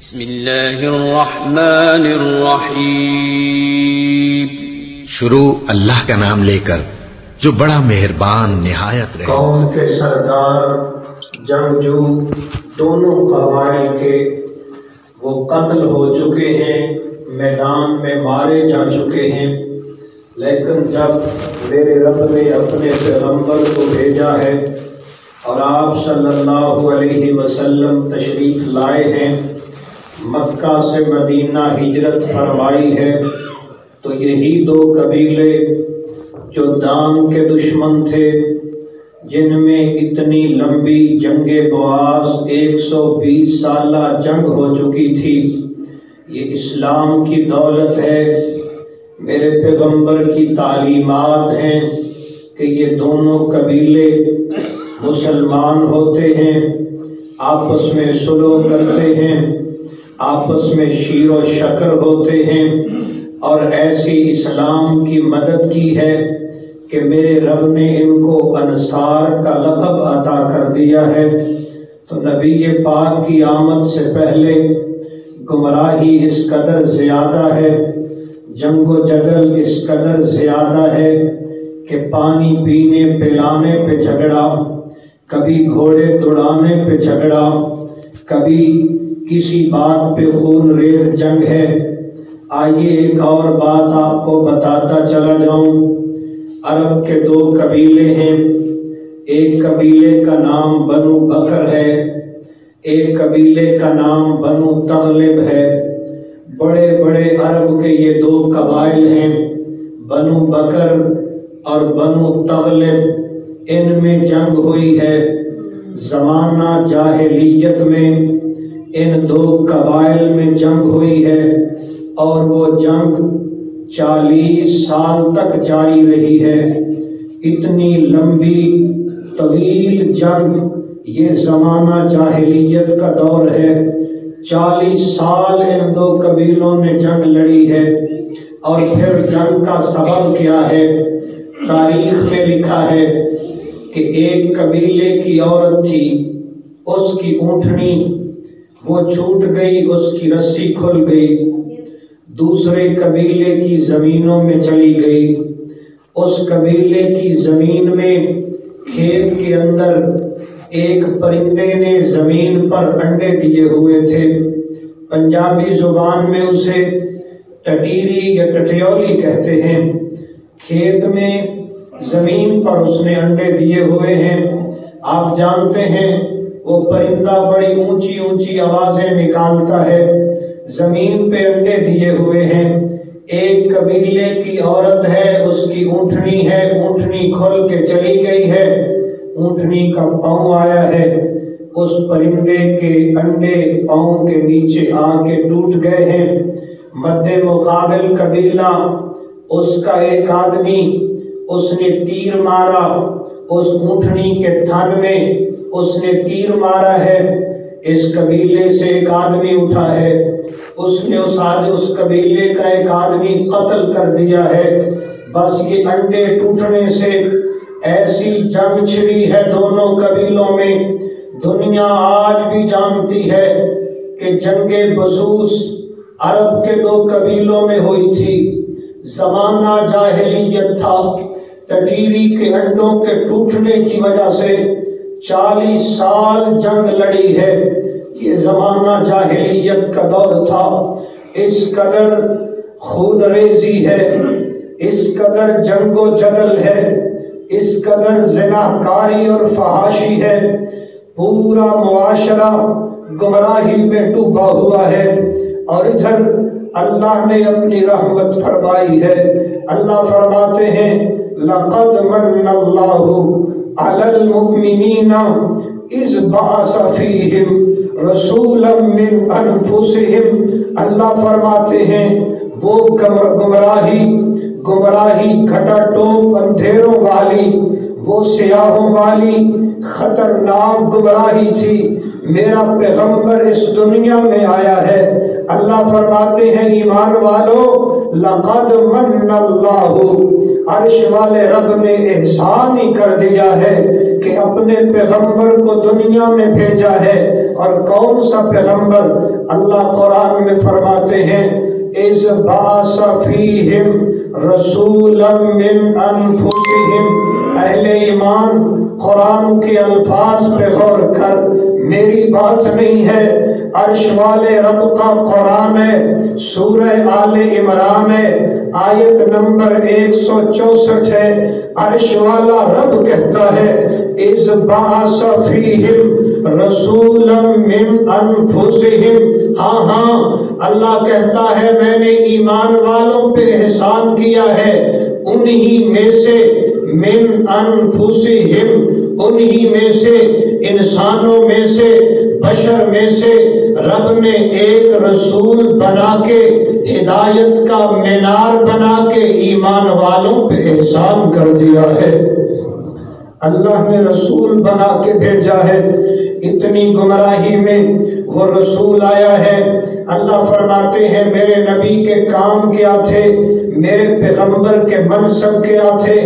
بسم اللہ الرحمن الرحیم۔ شروع اللہ کا نام لے کر جو بڑا مہربان نہایت رحم۔ قوم کے سردار جنگجو دونوں قبائل کے وہ قتل ہو چکے ہیں، میدان میں مارے جا چکے ہیں، لیکن جب میرے رب نے اپنے پیغمبر کو بھیجا ہے اور آپ صلی اللہ علیہ وسلم تشریف لائے ہیں، مکہ سے مدینہ ہجرت فرمائی ہے، تو یہی دو قبیلے جو دام کے دشمن تھے، جن میں اتنی لمبی جنگ بواس 120 سالہ جنگ ہو چکی تھی، یہ اسلام کی دولت ہے، میرے پیغمبر کی تعلیمات ہیں کہ یہ دونوں قبیلے مسلمان ہوتے ہیں، آپس میں صلح کرتے ہیں، آپس میں شیر و شکر ہوتے ہیں، اور ایسی اسلام کی مدد کی ہے کہ میرے رب نے ان کو انصار کا لقب عطا کر دیا ہے۔ تو نبی پاک کی آمد سے پہلے گمراہی اس قدر زیادہ ہے، جنگ و جدل اس قدر زیادہ ہے کہ پانی پینے پلانے پہ جھگڑا، کبھی گھوڑے دوڑانے پہ جھگڑا، کبھی کسی بات پہ خون ریز جنگ ہے۔ آئیے ایک اور بات آپ کو بتاتا چلا جاؤں۔ عرب کے دو قبیلے ہیں، ایک قبیلے کا نام بنو بکر ہے، ایک قبیلے کا نام بنو تغلب ہے۔ بڑے بڑے عرب کے یہ دو قبائل ہیں، بنو بکر اور بنو تغلب، ان میں جنگ ہوئی ہے۔ زمانہ جاہلیت میں ان دو قبائل میں جنگ ہوئی ہے، اور وہ جنگ 40 سال تک جاری رہی ہے۔ اتنی لمبی طویل جنگ، یہ زمانہ جاہلیت کا دور ہے۔ 40 سال ان دو قبیلوں نے جنگ لڑی ہے، اور پھر جنگ کا سبب کیا ہے؟ تاریخ میں لکھا ہے کہ ایک قبیلے کی عورت تھی، اس کی اونٹنی وہ چھوٹ گئی، اس کی رسی کھل گئی، دوسرے قبیلے کی زمینوں میں چلی گئی۔ اس قبیلے کی زمین میں کھیت کے اندر ایک پرندے نے زمین پر انڈے دیے ہوئے تھے، پنجابی زبان میں اسے ٹٹیری یا ٹٹیولی کہتے ہیں۔ کھیت میں زمین پر اس نے انڈے دیے ہوئے ہیں۔ آپ جانتے ہیں وہ پرندہ بڑی اونچی اونچی آوازیں نکالتا ہے، زمین پہ انڈے دیے ہوئے ہیں۔ ایک قبیلے کی عورت ہے، اس کی اونٹنی ہے، اونٹنی کھل کے چلی گئی ہے، اونٹنی کا پاؤں آیا ہے، اس پرندے کے انڈے پاؤں کے نیچے آ کے ٹوٹ گئے ہیں۔ مد مقابل قبیلہ، اس کا ایک آدمی، اس نے تیر مارا، اس اونٹنی کے تھن میں اس نے تیر مارا ہے۔ اس قبیلے سے ایک آدمی اٹھا ہے، اس نے اس قبیلے کا ایک آدمی قتل کر دیا ہے۔ بس یہ انڈے ٹوٹنے سے ایسی جنگ چھڑی ہے دونوں قبیلوں میں۔ دنیا آج بھی جانتی ہے کہ جنگ بسوس عرب کے دو قبیلوں میں ہوئی تھی۔ زمانہ جاہلیت تھا، ٹٹیری کے انڈوں کے ٹوٹنے کی وجہ سے 40 سال جنگ لڑی ہے۔ یہ زمانہ جاہلیت کا دور تھا۔ اس قدر خون ریزی ہے، اس قدر جنگ و جدل ہے، اس قدر زناکاری اور فحاشی ہے، پورا معاشرہ گمراہی میں ڈوبا ہوا ہے۔ اور ادھر اللہ نے اپنی رحمت فرمائی ہے۔ اللہ فرماتے ہیں لَقَدْ مَنَّ اللَّهُ عَلَى الْمُؤْمِنِينَ اِذْ بَعَثَ فِيهِمْ رَسُولًا مِّنْ أَنفُسِهِمْ۔ اللہ فرماتے ہیں وہ گمراہی گھٹا ٹوپ اندھیروں والی، وہ سیاہوں والی خطرناک گمراہی تھی۔ میرا پیغمبر اس دنیا میں آیا ہے اللہ فرماتے ہیں ایمان والو لقد من اللہ، عرش والے رب نے احسان ہی کر دیا ہے کہ اپنے پیغمبر کو دنیا میں بھیجا ہے۔ اور کون سا پیغمبر؟ اللہ قرآن میں فرماتے ہیں اِذْ بَعَثَ فِيهِمْ رَسُولًا مِّنْ أَنفُسِهِمْ۔ اہل ایمان قرآن کے الفاظ پہ غور کر، میری بات نہیں ہے، عرش والے رب کا قرآن ہے، سورہ آل عمران ہے، آیت نمبر 164 ہے۔ عرش والا رب کہتا ہے اِذْ بَعَثَ فِيهِمْ رَسُولًا مِّنْ أَنفُسِهِمْ۔ ہاں اللہ کہتا ہے میں نے ایمان والوں پہ احسان کیا ہے، انہی میں سے، من انفسہم، انہی میں سے، انسانوں میں سے، بشر میں سے رب نے ایک رسول بنا کے، ہدایت کا مینار بنا کے ایمان والوں پہ احسان کر دیا ہے۔ اللہ نے رسول بنا کے بھیجا ہے۔ اتنی گمراہی میں وہ رسول آیا ہے۔ اللہ فرماتے ہیں میرے نبی کے کام کیا تھے، میرے پیغمبر کے منصب کیا تھے؟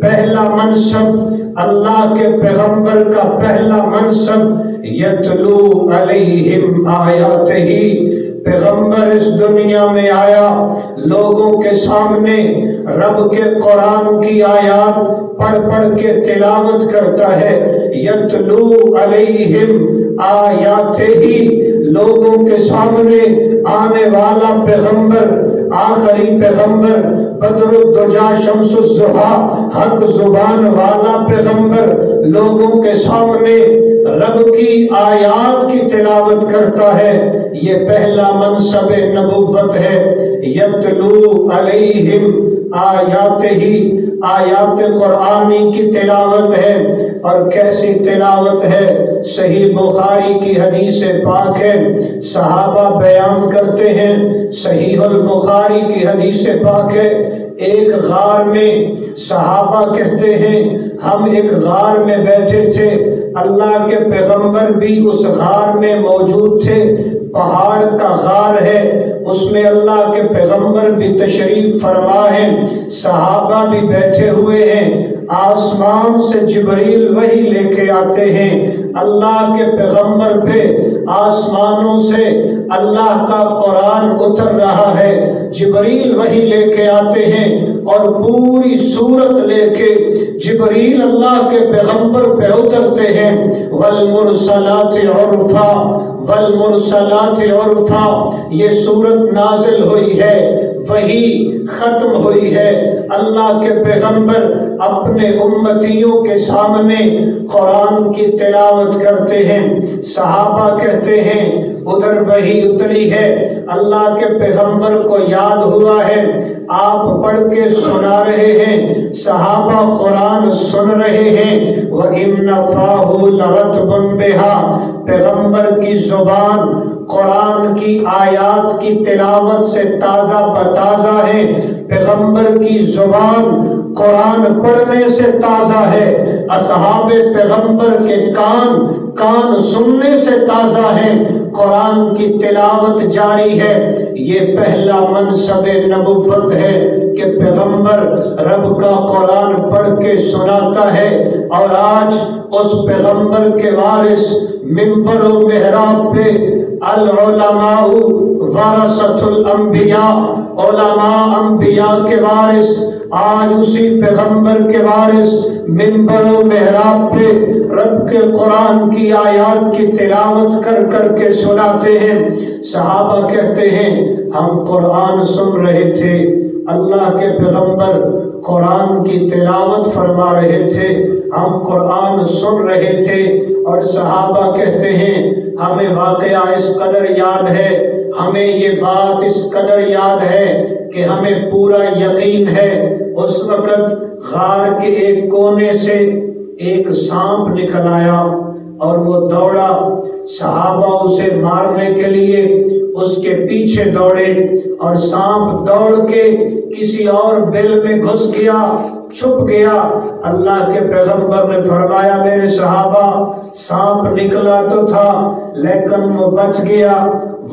پہلا منصب اللہ کے پیغمبر کا پہلا منصب یتلو علیہم آیاتہ، پیغمبر اس دنیا میں آیا لوگوں کے سامنے رب کے قرآن کی آیات پڑھ پڑھ کے تلاوت کرتا ہے۔ یتلو علیہم آیاتہ، لوگوں کے سامنے آنے والا پیغمبر، آخری پیغمبر، بدر الدجا شمس الضحیٰ، حق زبان والا پیغمبر لوگوں کے سامنے رب کی آیات کی تلاوت کرتا ہے۔ یہ پہلا منصب نبوت ہے۔ یتلو علیہم آیاتہ، آیات قرآنی کی تلاوت ہے۔ اور کیسی تلاوت ہے؟ صحیح بخاری کی حدیث پاک ہے، صحابہ بیان کرتے ہیں، صحیح البخاری کی حدیث پاک ہے، ایک غار میں صحابہ کہتے ہیں ہم ایک غار میں بیٹھے تھے، اللہ کے پیغمبر بھی اس غار میں موجود تھے، پہاڑ کا غار ہے، اس میں اللہ کے پیغمبر بھی تشریف فرما ہیں، صحابہ بھی بیٹھے ہوئے ہیں، آسمان سے جبریل وحی لے کے آتے ہیں، اللہ کے پیغمبر پہ آسمانوں سے اللہ کا قرآن اتر رہا ہے، جبریل وحی لے کے آتے ہیں اور پوری صورت لے کے جبریل اللہ کے پیغمبر پہ اترتے ہیں۔ والمرسلات عرفا، والمرسلات عرفا، یہ صورت نازل ہوئی ہے، وحی ختم ہوئی ہے، اللہ کے پیغمبر اپنے امتیوں کے سامنے قرآن کی تلاوت کرتے ہیں، صحابہ کہتے ہیں ادھر وحی اتری ہے، اللہ کے پیغمبر کو یاد ہوا ہے، آپ پڑھ کے سنا رہے ہیں، صحابہ قرآن سن رہے ہیں۔ وَإِنَّ فَاهُ لَرَتْبٌ بِهَا، پیغمبر کی زبان قرآن کی آیات کی تلاوت سے تازہ بتازہ ہے، پیغمبر کی زبان قرآن پڑھنے سے تازہ ہے، اصحاب پیغمبر کے کان سننے سے تازہ ہیں، قرآن کی تلاوت جاری ہے۔ یہ پہلا منصب نبوت ہے کہ پیغمبر رب کا قرآن پڑھ کے سناتا ہے، اور آج اس پیغمبر کے وارث منبر و محراب پہ العلماء ورثۃ الانبیاء، علماء انبیاء کے وارث آج اسی پیغمبر کے وارث منبر و محراب پہ رب کے قرآن کی آیات کی تلاوت کر کر کے سناتے ہیں۔ صحابہ کہتے ہیں ہم قرآن سن رہے تھے، اللہ کے پیغمبر قرآن کی تلاوت فرما رہے تھے، ہم قرآن سن رہے تھے، اور صحابہ کہتے ہیں ہمیں واقعہ اس قدر یاد ہے، ہمیں یہ بات اس قدر یاد ہے کہ ہمیں پورا یقین ہے اس وقت غار کے ایک کونے سے ایک سانپ نکل آیا اور وہ دوڑا، صحابہ اسے مارنے کے لیے اس کے پیچھے دوڑے، اور سانپ دوڑ کے کسی اور بل میں گھس گیا، چھپ گیا۔ اللہ کے پیغمبر نے فرمایا میرے صحابہ سانپ نکلا تو تھا لیکن وہ بچ گیا۔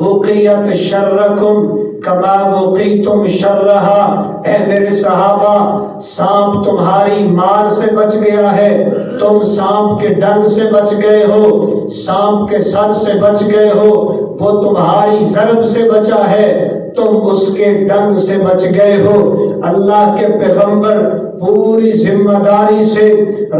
وقیت شرکم کما وقیتم شرہا، اے میرے صحابہ سانپ تمہاری مار سے بچ گیا ہے، تم سانپ کے ڈنگ سے بچ گئے ہو، سانپ کے سر سے بچ گئے ہو، وہ تمہاری ضرب سے بچا ہے، تم اس کے ڈنگ سے بچ گئے ہو۔ اللہ کے پیغمبر پوری ذمہ داری سے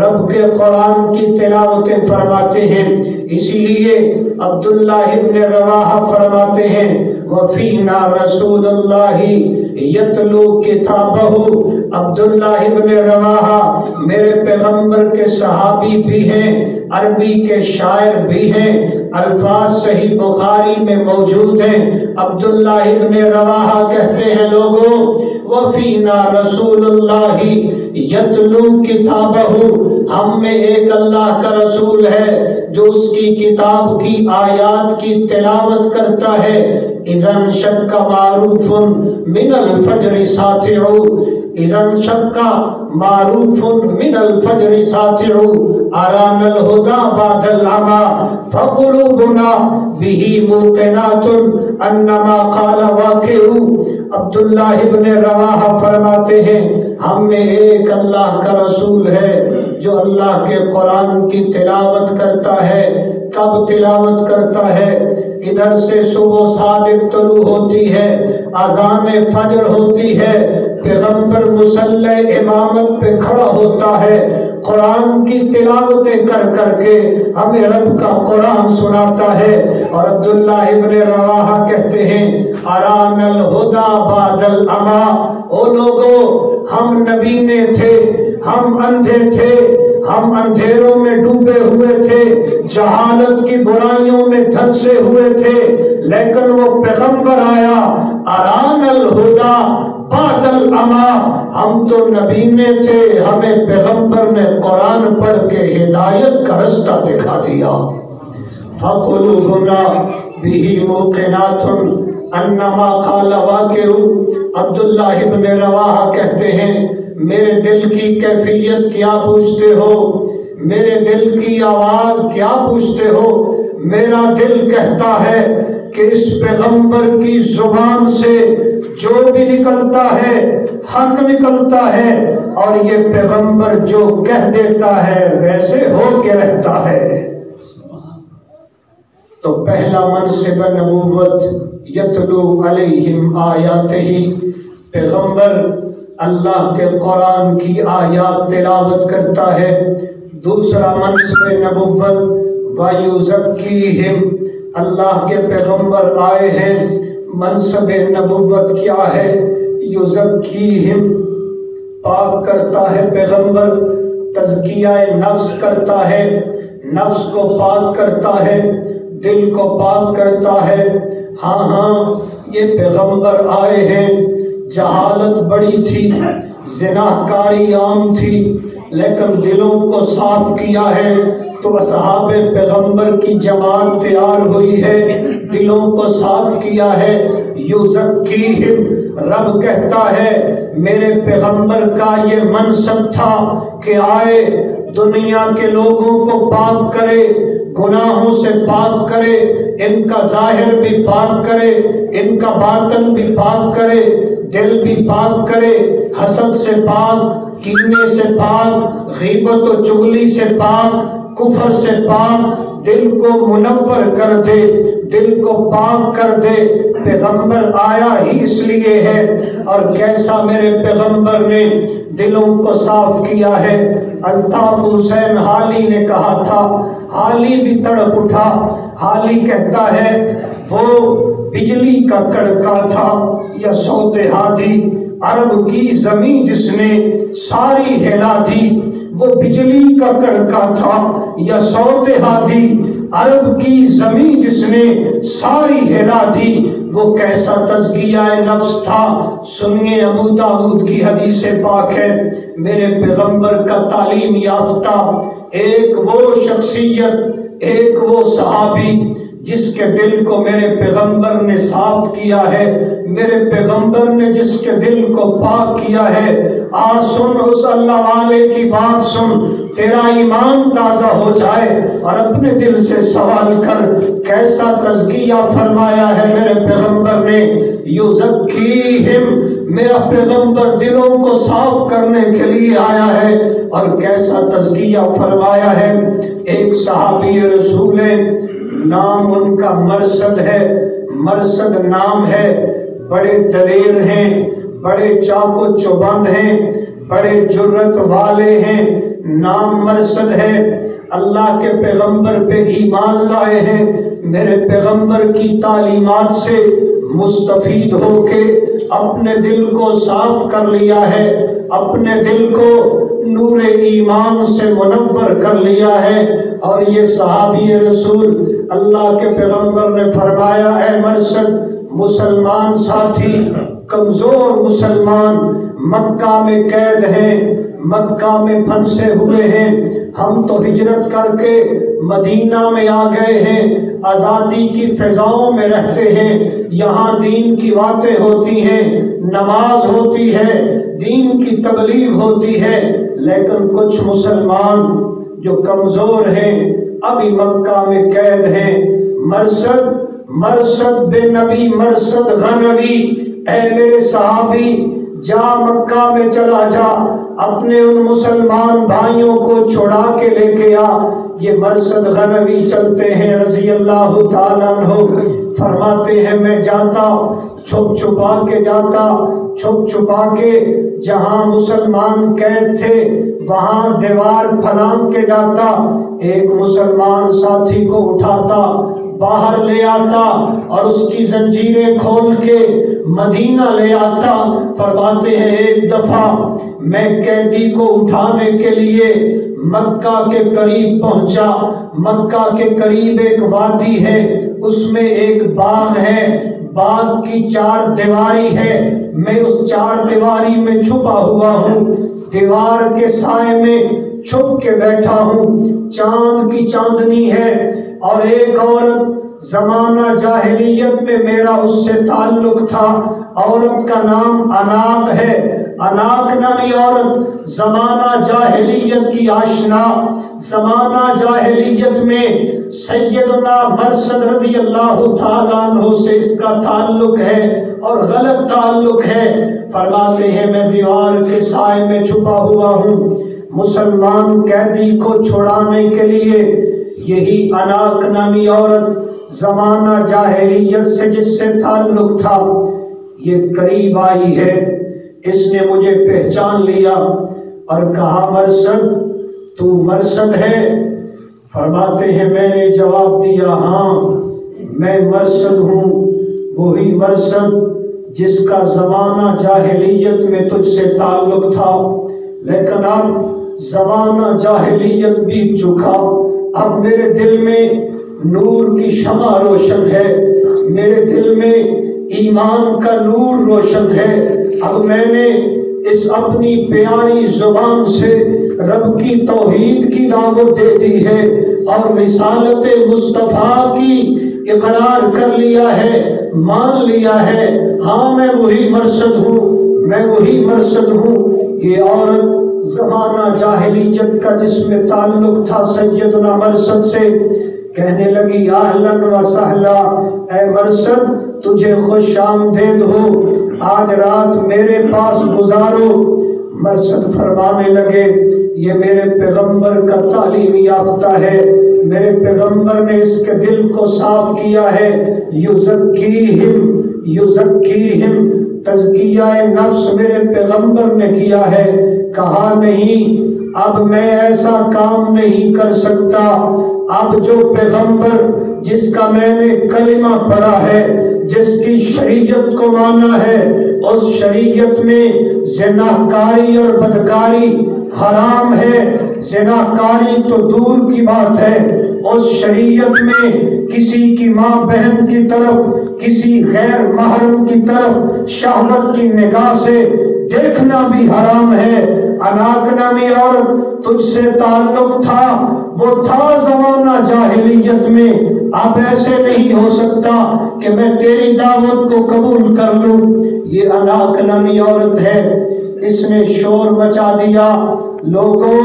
رب کے قرآن کی تلاوتیں فرماتے ہیں، اسی لیے عبداللہ ابن رواحہ فرماتے ہیں وفینا رسول اللہ یتلو کتابہ، عبداللہ ابن رواحہ میرے پیغمبر کے صحابی بھی ہیں، عربی کے شاعر بھی ہیں، الفاظ صحیح بخاری میں موجود ہیں۔ عبداللہ ابن رواحہ کہتے ہیں لوگوں وفینا رسول اللہ یتلو کتابہ، ہم میں ایک اللہ کا رسول ہے جو اس کی کتاب کی آیات کی تلاوت کرتا ہے۔ اذن شک معروف من الفجر ساطع، اذن شک معروف من الفجر ساطع، ارانا الہدى بعد العمى فقلوبنا به موقنات انما قال واقع۔ عبداللہ ابن رواحہ فرماتے ہیں ہم میں ایک اللہ کا رسول ہے جو اللہ کے قرآن کی تلاوت کرتا ہے۔ کب تلاوت کرتا ہے؟ ادھر سے صبح صادق طلوع ہوتی ہے، اذان فجر ہوتی ہے، پیغمبر مصلی امامت پہ کھڑا ہوتا ہے، قرآن کی تلاوتیں کر کر کے ہمیں رب کا قرآن سناتا ہے۔ اور عبداللہ ابن رواحہ کہتے ہیں اران الہدى بعد العمى، او لوگو ہم نبینے تھے، ہم اندھے تھے، ہم اندھیروں میں ڈوبے ہوئے تھے، جہالت کی برائیوں میں دھنسے ہوئے تھے، لیکن وہ پیغمبر آیا اران الہدى بعد العمى، ہم تو نبینے تھے، ہمیں پیغمبر نے قرآن پڑھ کے ہدایت کا رستہ دکھا دیا۔ فَقُلُوبُنَا بِهِ مُوقِنَاتٌ انما قال واقع۔ عبداللہ ابن رواحہ کہتے ہیں میرے دل کی کیفیت کیا پوچھتے ہو، میرے دل کی آواز کیا پوچھتے ہو؟ میرا دل کہتا ہے کہ اس پیغمبر کی زبان سے جو بھی نکلتا ہے حق نکلتا ہے، اور یہ پیغمبر جو کہہ دیتا ہے ویسے ہو کے رہتا ہے۔ تو پہلا منصب نبوت یتلو علیہم آیاتہ، پیغمبر اللہ کے قرآن کی آیات تلاوت کرتا ہے۔ دوسرا منصب نبوت وَيُزَكِّيهِمْ، اللہ کے پیغمبر آئے ہیں، منصب نبوت کیا ہے؟ یُزَكِّيهِمْ، پاک کرتا ہے پیغمبر، تزکیہ نفس کرتا ہے، نفس کو پاک کرتا ہے، دل کو پاک کرتا ہے۔ ہاں ہاں یہ پیغمبر آئے ہیں، جہالت بڑی تھی، زناکاری عام تھی، لیکن دلوں کو صاف کیا ہے، تو اصحاب پیغمبر کی جماعت تیار ہوئی ہے، دلوں کو صاف کیا ہے۔ یزکیہم، رب کہتا ہے میرے پیغمبر کا یہ منصب تھا کہ آئے دنیا کے لوگوں کو پاک کرے، گناہوں سے پاک کرے، ان کا ظاہر بھی پاک کرے، ان کا باطن بھی پاک کرے، دل بھی پاک کرے، حسد سے پاک، کینے سے پاک، غیبت و چغلی سے پاک، کفر سے پاک، دل کو منور کر دے، دل کو پاک کر دے۔ پیغمبر آیا ہی اس لیے ہے، اور کیسا میرے پیغمبر نے دلوں کو صاف کیا ہے۔ الطاف حسین حالی نے کہا تھا، حالی بھی تڑپ اٹھا، حالی کہتا ہے وہ بجلی کا کڑکا تھا یا صوت ہادی، عرب کی زمین جس نے ساری ہلا دی، وہ بجلی کا کڑکا تھا یا صوت ہادی، عرب کی زمین جس نے ساری ہلا دی، وہ کیسا تزکیہ نفس تھا۔ سنیے ابو داؤد کی حدیث پاک ہے، میرے پیغمبر کا تعلیم یافتہ ایک وہ شخصیت، ایک وہ صحابی جس کے دل کو میرے پیغمبر نے صاف کیا ہے، میرے پیغمبر نے جس کے دل کو پاک کیا ہے، آج سن اس اللہ والے کی بات سن، تیرا ایمان تازہ ہو جائے اور اپنے دل سے سوال کر کیسا تزکیہ فرمایا ہے میرے پیغمبر نے۔ یزکیہم، میرا پیغمبر دلوں کو صاف کرنے کے لیے آیا ہے، اور کیسا تزکیہ فرمایا ہے۔ ایک صحابی رسول ہے، نام ان کا مرثد ہے، مرثد نام ہے، بڑے دلیر ہیں، بڑے چاق و چوبند ہیں، بڑے جرت والے ہیں، نام مرثد ہے، اللہ کے پیغمبر پہ ایمان لائے ہیں، میرے پیغمبر کی تعلیمات سے مستفید ہو کے اپنے دل کو صاف کر لیا ہے، اپنے دل کو نور ایمان سے منور کر لیا ہے۔ اور یہ صحابی رسول اللہ کے پیغمبر نے فرمایا، اے مرثد مسلمان ساتھی، کمزور مسلمان مکہ میں قید ہیں، مکہ میں پھنسے ہوئے ہیں، ہم تو ہجرت کر کے مدینہ میں آ گئے ہیں، آزادی کی فضاؤں میں رہتے ہیں، یہاں دین کی باتیں ہوتی ہیں، نماز ہوتی ہے، دین کی تبلیغ ہوتی ہے، لیکن کچھ مسلمان جو کمزور ہیں ابھی مکہ میں قید ہیں۔ مرثد بے نبی، مرثد غنوی، اے میرے صحابی جا مکہ میں چلا جا، اپنے ان مسلمان بھائیوں کو چھڑا کے لے کے آ۔ یہ مرثد غنوی چلتے ہیں رضی اللہ تعالیٰ عنہ، فرماتے ہیں میں جاتا، چھپ چھپا کے جاتا، چھپ چھپا کے جہاں مسلمان قید تھے وہاں دیوار پھلانگ کے جاتا، ایک مسلمان ساتھی کو اٹھاتا، باہر لے آتا اور اس کی زنجیریں کھول کے مدینہ لے آتا۔ فرماتے ہیں ایک دفعہ میں قیدی کو اٹھانے کے لیے مکہ کے قریب پہنچا، مکہ کے قریب ایک وادی ہے، اس میں ایک باغ ہے، باغ کی 4 دیواری ہے، میں اس 4 دیواری میں چھپا ہوا ہوں، دیوار کے سائے میں چھپ کے بیٹھا ہوں، چاند کی چاندنی ہے، اور ایک عورت زمانہ جاہلیت میں میرا اس سے تعلق تھا، عورت کا نام اناق ہے، اناق نامی عورت زمانہ جاہلیت کی آشنا، زمانہ جاہلیت میں سیدنا مرثد رضی اللہ تعالیٰ عنہ سے اس کا تعلق ہے اور غلط تعلق ہے۔ فرماتے ہیں میں دیوار کے سائے میں چھپا ہوا ہوں، مسلمان قیدی کو چھڑانے کے لیے یہی اناق نامی عورت زمانہ جاہلیت سے جس سے تعلق تھا یہ قریب آئی ہے، اس نے مجھے پہچان لیا اور کہا مرثد تو مرثد ہے؟ فرماتے ہیں میں نے جواب دیا ہاں میں مرثد ہوں، وہی مرثد جس کا زمانہ جاہلیت میں تجھ سے تعلق تھا، لیکن اب زمانہ جاہلیت بیت چکا، اب میرے دل میں نور کی شمع روشن ہے، میرے دل میں ایمان کا نور روشن ہے، اب میں نے اس اپنی پیاری زبان سے رب کی توحید کی دعوت دے دی ہے اور رسالت مصطفیٰ کی اقرار کر لیا ہے، مان لیا ہے، ہاں میں وہی مرثد ہوں، میں وہی مرثد ہوں۔ یہ عورت زمانہ جاہلیت کا جس میں تعلق تھا سیدنا مرثد سے کہنے لگی اہلاً و سہلا، اے مرثد تجھے خوش آمدید ہو، آج رات میرے پاس گزارو۔ مرثد فرمانے لگے یہ میرے پیغمبر کا تعلیم یافتہ ہے، میرے پیغمبر نے اس کے دل کو صاف کیا ہے، یزکیہم تزکیہ نفس میرے پیغمبر نے کیا ہے، کہا نہیں اب میں ایسا کام نہیں کر سکتا، اب جو پیغمبر جس کا میں نے کلمہ پڑھا ہے، جس کی شریعت کو مانا ہے، اس شریعت میں زناکاری اور بدکاری حرام ہے، زناکاری تو دور کی بات ہے، اس شریعت میں کسی کی ماں بہن کی طرف، کسی غیر محرم کی طرف شہوت کی نگاہ سے دیکھنا بھی حرام ہے، اناک نامی عورت تجھ سے تعلق تھا، وہ تھا زمانہ جاہلیت میں، اب ایسے نہیں ہو سکتا کہ میں تیری دعوت کو قبول کر لوں۔ یہ اناک نامی عورت ہے، اس نے شور مچا دیا، لوگوں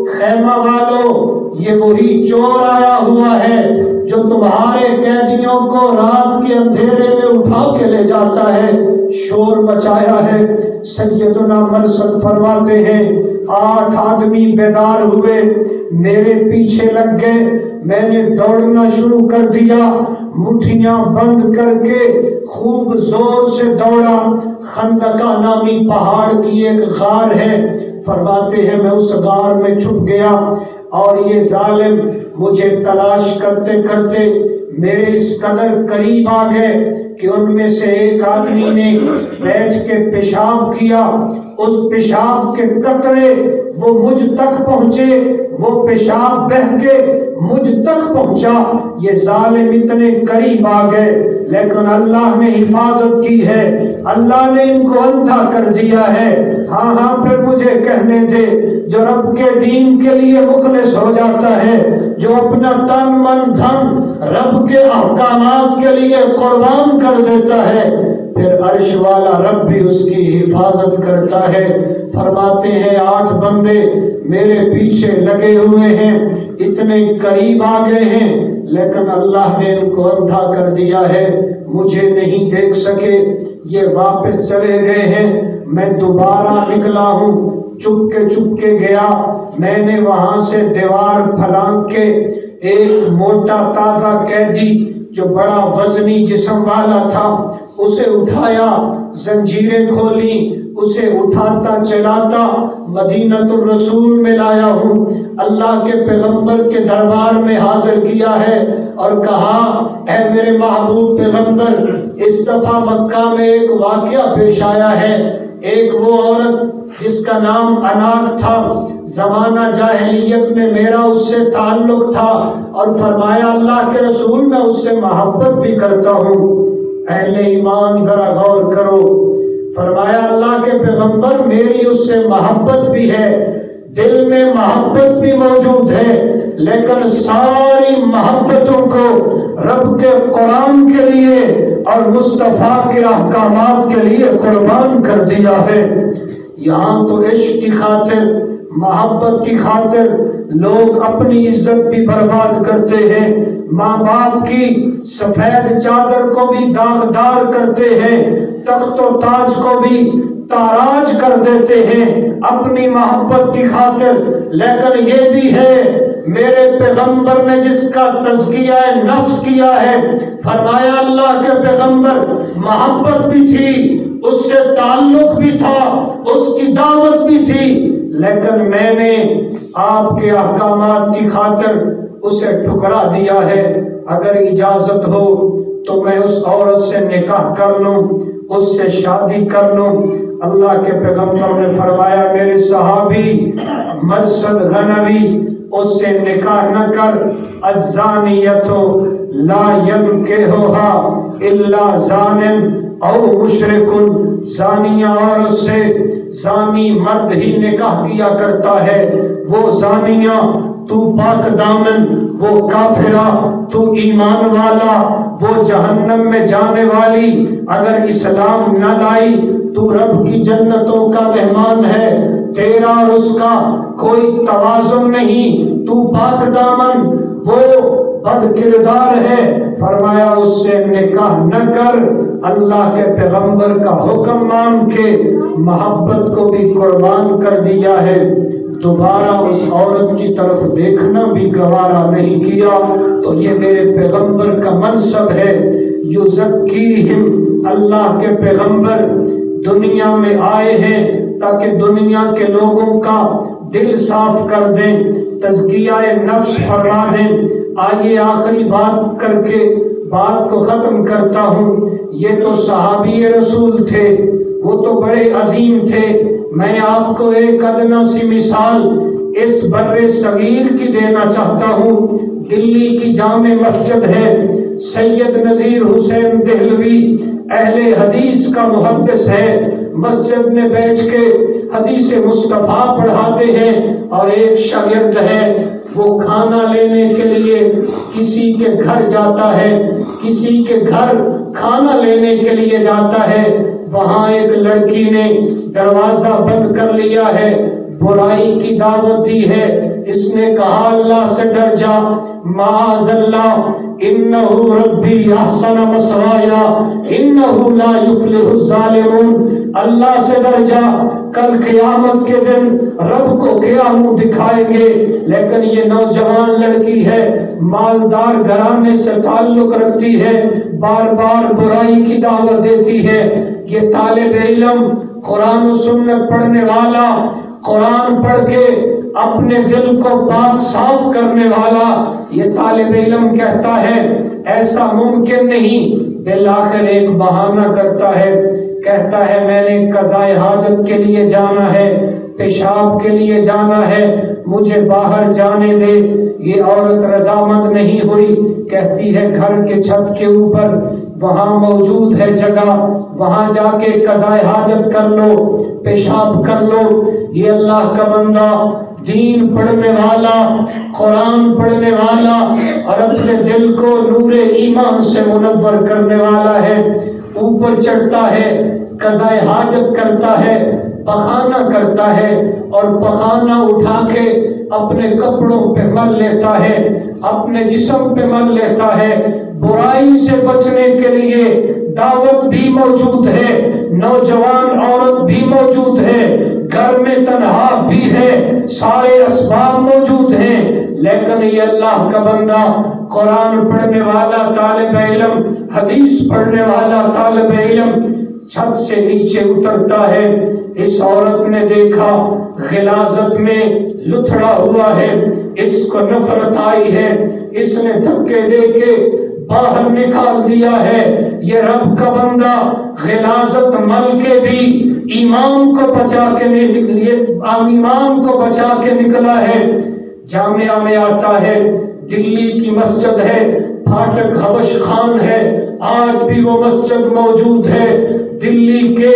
خیمہ والو یہ وہی چور آیا ہوا ہے جو تمہارے قیدیوں کو رات کے اندھیرے میں اٹھا کے لے جاتا ہے، شور مچایا ہے۔ سیدنا مرثد فرماتے ہیں 8 آدمی بیدار ہوئے، میرے پیچھے لگ گئے، میں نے دوڑنا شروع کر دیا، مٹھیاں بند کر کے خوب زور سے دوڑا۔ خندقہ نامی پہاڑ کی ایک غار ہے، فرماتے ہیں میں اس غار میں چھپ گیا اور یہ ظالم مجھے تلاش کرتے کرتے میرے اس قدر قریب آ گئے کہ ان میں سے ایک آدمی نے بیٹھ کے پیشاب کیا، اس پیشاب کے قطرے وہ مجھ تک پہنچے، وہ پیشاب بہہ کے مجھ تک پہنچا۔ یہ ظالم اتنے قریب آ گئے لیکن اللہ نے حفاظت کی ہے، اللہ نے ان کو اندھا کر دیا ہے۔ ہاں پھر مجھے کہنے دے، جو رب کے دین کے لیے مخلص ہو جاتا ہے، جو اپنا تن من دھن رب کے احکامات کے لیے قربان کر دیتا ہے، پھر عرش والا رب بھی اس کی حفاظت کرتا ہے۔ فرماتے ہیں 8 بندے میرے پیچھے لگے ہوئے ہیں، اتنے قریب آ گئے ہیں لیکن اللہ نے ان کو اندھا کر دیا ہے، مجھے نہیں دیکھ سکے، یہ واپس چلے گئے ہیں۔ میں دوبارہ نکلا ہوں، چپ کے گیا، میں نے وہاں سے دیوار پھلانگ کے ایک موٹا تازہ قیدی جو بڑا وزنی جسم والا تھا اسے اٹھایا، زنجیریں کھولی، اسے اٹھاتا چلاتا مدینۃ الرسول میں لایا ہوں، اللہ کے پیغمبر کے دربار میں حاضر کیا ہے اور کہا اے میرے محبوب پیغمبر، اس دفعہ مکہ میں ایک واقعہ پیش آیا ہے، ایک وہ عورت جس کا نام اناک تھا، زمانہ جاہلیت میں میرا اس سے تعلق تھا، اور فرمایا اللہ کے رسول میں اس سے محبت بھی کرتا ہوں۔ اہل ایمان ذرا غور کرو، فرمایا اللہ کے پیغمبر میری اس سے محبت بھی ہے، دل میں محبت بھی موجود ہے، لیکن ساری محبتوں کو رب کے قرآن کے لیے اور مصطفیٰ کے احکامات کے لیے قربان کر دیا ہے۔ یہاں تو عشق کی خاطر، محبت کی خاطر لوگ اپنی عزت بھی برباد کرتے ہیں، ماں باپ کی سفید چادر کو بھی داغدار کرتے ہیں، تخت و تاج کو بھی تاراج کر دیتے ہیں اپنی محبت کی خاطر۔ لیکن یہ بھی ہے میرے پیغمبر نے جس کا تزکیہ نفس کیا ہے، فرمایا اللہ کے پیغمبر محبت بھی تھی، اس سے تعلق بھی تھا، اس کی دعوت بھی تھی، لیکن میں نے آپ کے احکامات کی خاطر اسے ٹھکرا دیا ہے۔ اگر اجازت ہو تو میں اس عورت سے نکاح کر لوں، اس سے شادی کر لوں۔ اللہ کے پیغمبر نے فرمایا میرے صحابی مرثد غنوی اس سے نکاح نہ کر، الزانیۃ لا ينکحها الا زان او مشرک، زانیہ عورت سے زانی مرد ہی نکاح کیا کرتا ہے، وہ زانیہ، تو پاک دامن، وہ کافرہ، تو ایمان والا، وہ جہنم میں جانے والی، اگر اسلام نہ لائی تو رب کی جنتوں کا مہمان ہے، تیرا اور اس کا کوئی توازن نہیں، تو پاک دامن، وہ بد کردار ہے، فرمایا اس سے نکاح نہ کر۔ اللہ کے پیغمبر کا حکم مان کے محبت کو بھی قربان کر دیا ہے، دوبارہ اس عورت کی طرف دیکھنا بھی گوارا نہیں کیا۔ تو یہ میرے پیغمبر کا منصب ہے، یزکیہم، اللہ کے پیغمبر دنیا میں آئے ہیں تاکہ دنیا کے لوگوں کا دل صاف کر دیں، تزکیہ نفس فرما دیں۔ آئیے آخری بات کر کے بات کو ختم کرتا ہوں۔ یہ تو صحابی رسول تھے، وہ تو بڑے عظیم تھے، میں آپ کو ایک ادنا سی مثال اس بر صغیر کی دینا چاہتا ہوں۔ دلی کی جامع مسجد ہے، سید نذیر حسین دہلوی اہل حدیث کا محدث ہے، مسجد میں بیٹھ کے حدیث مصطفیٰ پڑھاتے ہیں، اور ایک شاگرد ہے وہ کھانا لینے کے لیے کسی کے گھر جاتا ہے، کسی کے گھر کھانا لینے کے لیے جاتا ہے، وہاں ایک لڑکی نے دروازہ بند کر لیا ہے، برائی کی دعوت دی ہے، اس نے کہا اللہ سے ڈر جا، معاذ اللہ، انہ ربی احسن مثوایا انہ لا یفلح الظالمون، اللہ سے ڈر جا، کل قیامت کے دن رب کو کیا منہ دکھائیں گے۔ لیکن یہ نوجوان لڑکی ہے، مالدار گھرانے سے تعلق رکھتی ہے، بار بار برائی کی دعوت دیتی ہے۔ یہ طالب علم قرآن و سنت پڑھنے والا، قرآن پڑھ کے اپنے دل کو پاک صاف کرنے والا، یہ طالب علم کہتا ہے ایسا ممکن نہیں، بالآخر ایک بہانہ کرتا ہے، کہتا ہے میں نے قضائے حاجت کے لیے جانا ہے، پیشاب کے لیے جانا ہے، مجھے باہر جانے دے۔ یہ عورت رضامند نہیں ہوئی، کہتی ہے گھر کے چھت کے اوپر وہاں موجود ہے جگہ، وہاں جا کے قضائے حاجت کر لو، پیشاب کر لو۔ یہ اللہ کا بندہ، دین پڑھنے والا، قرآن پڑھنے والا، اور اپنے دل کو نور ایمان سے منور کرنے والا ہے، اوپر چڑھتا ہے، قضائے حاجت کرتا ہے، پخانہ کرتا ہے، اور پخانہ اٹھا کے اپنے کپڑوں پہ مل لیتا ہے، اپنے جسم پہ مل لیتا ہے۔ برائی سے بچنے کے لیے دعوت بھی موجود ہے، نوجوان عورت بھی موجود ہے، گھر میں تنہا بھی ہے، سارے اسباب موجود ہیں، لیکن یہ اللہ کا بندہ، قرآن پڑھنے والا طالب علم، حدیث پڑھنے والا طالب علم، چھت سے نیچے اترتا ہے۔ اس عورت نے دیکھا غلاظت میں لتھڑا ہوا ہے، اس کو نفرت آئی ہے، اس نے دھکے دے کے باہر نکال دیا ہے۔ یہ رب کا بندہ غلاظت مل کے بھی ایمان کو بچا کے نکلا ہے۔ جامعہ میں آتا ہے، دلی کی مسجد ہے، پھاٹک حبش خان ہے، آج بھی وہ مسجد موجود ہے۔ دلی کے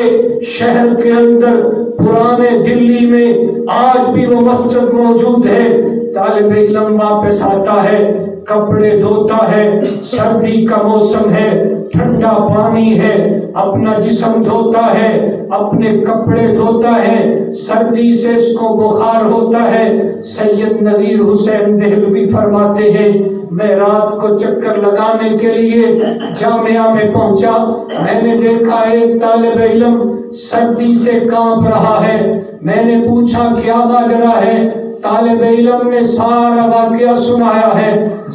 شہر کے اندر، پرانے دلی میں آج بھی وہ مسجد موجود ہے۔ طالب علم واپس آتا ہے، کپڑے دھوتا ہے، سردی کا موسم ہے، ٹھنڈا پانی ہے، اپنا جسم دھوتا ہے، اپنے کپڑے دھوتا ہے، سردی سے اس کو بخار ہوتا ہے۔ سید نذیر حسین دہلوی فرماتے ہیں میں رات کو چکر لگانے کے لیے جامعہ میں پہنچا، میں نے دیکھا ایک طالب علم سردی سے کانپ رہا ہے، میں نے پوچھا کیا ماجرا ہے؟ طالب علم نے سارا واقعہ سنایا ہے۔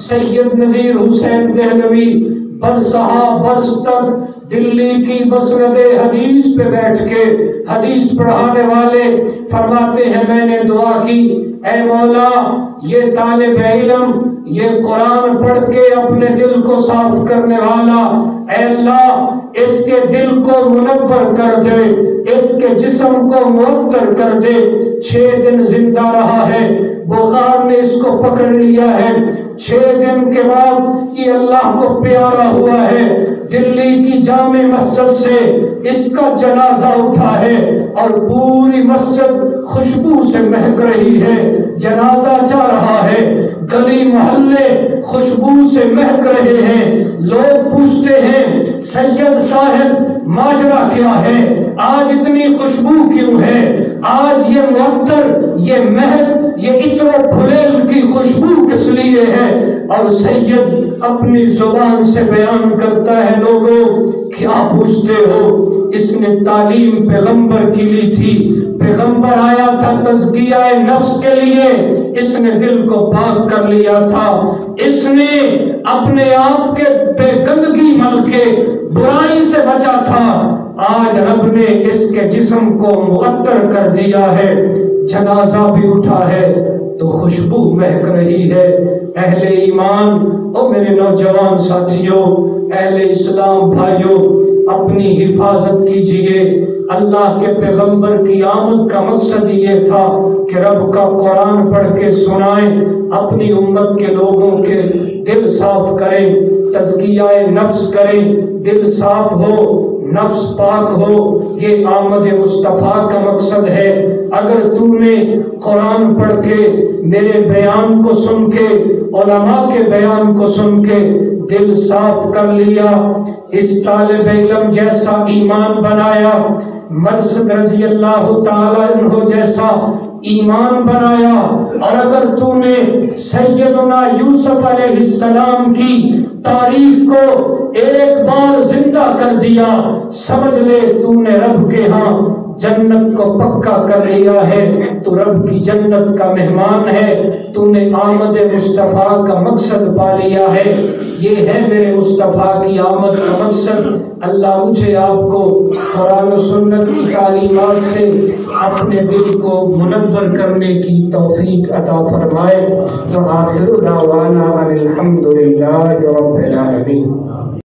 سید نذیر حسین دہلوی برسہا برس تک دلی کی مسند حدیث پہ بیٹھ کے حدیث پڑھانے والے فرماتے ہیں میں نے دعا کی، اے مولا یہ طالب علم، یہ قرآن پڑھ کے اپنے دل کو صاف کرنے والا، اے اللہ اس کے دل کو منور کر دے، اس کے جسم کو معطر کر دے۔ 6 دن زندہ رہا ہے، بخار نے اس کو پکڑ لیا ہے، 6 دن کے بعد یہ اللہ کو پیارا ہوا ہے۔ دلی کی جامع مسجد سے اس کا جنازہ اٹھا ہے اور پوری مسجد خوشبو سے مہک رہی ہے، جنازہ جا رہا ہے، گلی محلے خوشبو سے مہک رہے ہیں۔ لوگ پوچھتے ہیں سید صاحب ماجرا کیا ہے، آج اتنی خوشبو کیوں ہے، آج یہ معطر، یہ مہک، یہ عطر و پھلیل کی خوشبو کس لیے ہے؟ اور سید اپنی زبان سے بیان کرتا ہے لوگوں کیا پوچھتے ہو؟ اس نے تعلیم پیغمبر کی لی تھی، پیغمبر آیا تھا تزکیہ نفس کے لیے، اس نے دل کو پاک کر لیا تھا، اس نے اپنے آپ کے بے گندگی مل کے برائی سے بچا تھا، آج رب نے اس کے جسم کو معطر کر دیا ہے، جنازہ بھی اٹھا ہے تو خوشبو مہک رہی ہے۔ اہل ایمان، او میرے نوجوان ساتھیوں، اہل اسلام بھائیوں، اپنی حفاظت کیجئے۔ اللہ کے پیغمبر کی آمد کا مقصد یہ تھا کہ رب کا قرآن پڑھ کے سنائیں، اپنی امت کے لوگوں کے دل صاف کریں، تزکیہ نفس کریں، دل صاف ہو نفس پاک ہو، یہ آمد مصطفیٰ کا مقصد ہے۔ اگر تو نے قرآن پڑھ کے، میرے بیان کو سن کے، علماء کے بیان کو سن کے دل صاف کر لیا، اس طالب علم جیسا ایمان بنایا، مرثد رضی اللہ تعالی عنہ جیسا ایمان بنایا، اور اگر تو نے سیدنا یوسف علیہ السلام کی تاریخ کو ایک بار زندہ کر دیا، سمجھ لے تو نے رب کے ہاں جنت کو پکا کر لیا ہے، تو رب کی جنت کا مہمان ہے، تو نے آمد مصطفیٰ کا مقصد پا لیا ہے۔ یہ ہے میرے مصطفیٰ کی آمد کا مقصد۔ اللہ مجھے آپ کو قرآن و سنت کی تعلیمات سے اپنے دل کو منور کرنے کی توفیق عطا فرمائے۔ وآخر دعوانا ان الحمد للہ